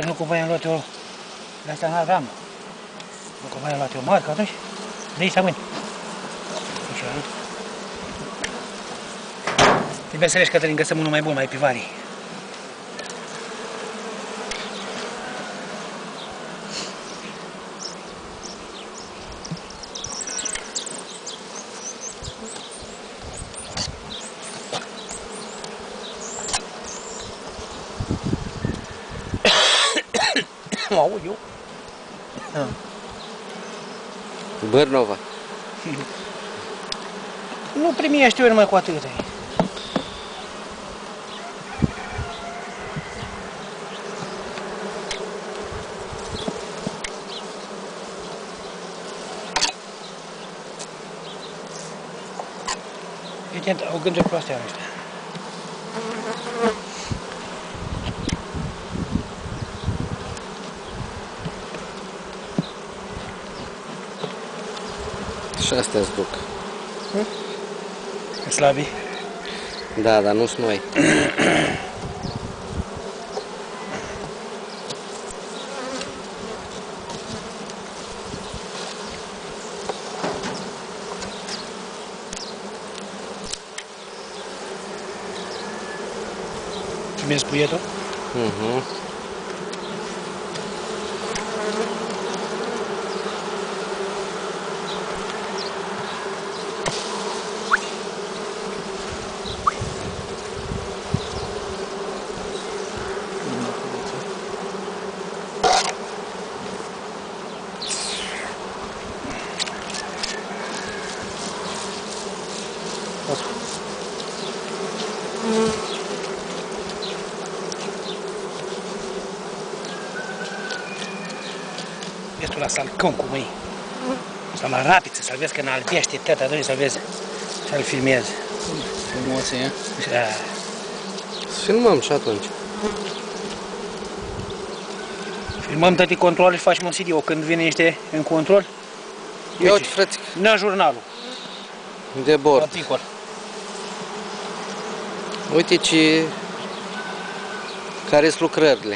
Nu cumva i-am luat eu, de asta n-aveam. Nu cumva i-am luat eu marcă atunci. De aici mâini. Trebuie să vezi, Cătălin, găsăm unul mai bun, mai pivarii. Mă aud eu. Bârnova. Nu primești eu numai cu atât. Evident, au gânduri proaste anul ăsta. Și astea-ți duc. Slabi? Da, dar nu-s noi. Primesc puietul? Ești la salcăm cu mâini. Sau la rapiță, să-l vezi că înalbește tot atunci, să-l vezi, să-l filmezi. Emoție, e? Să filmăm și atunci. Filmăm toate controlele și facem un CD-o când vine niște în control. Ia uite, frățică. N-a jurnalul. De bord. Articol. Uite care-s lucrările.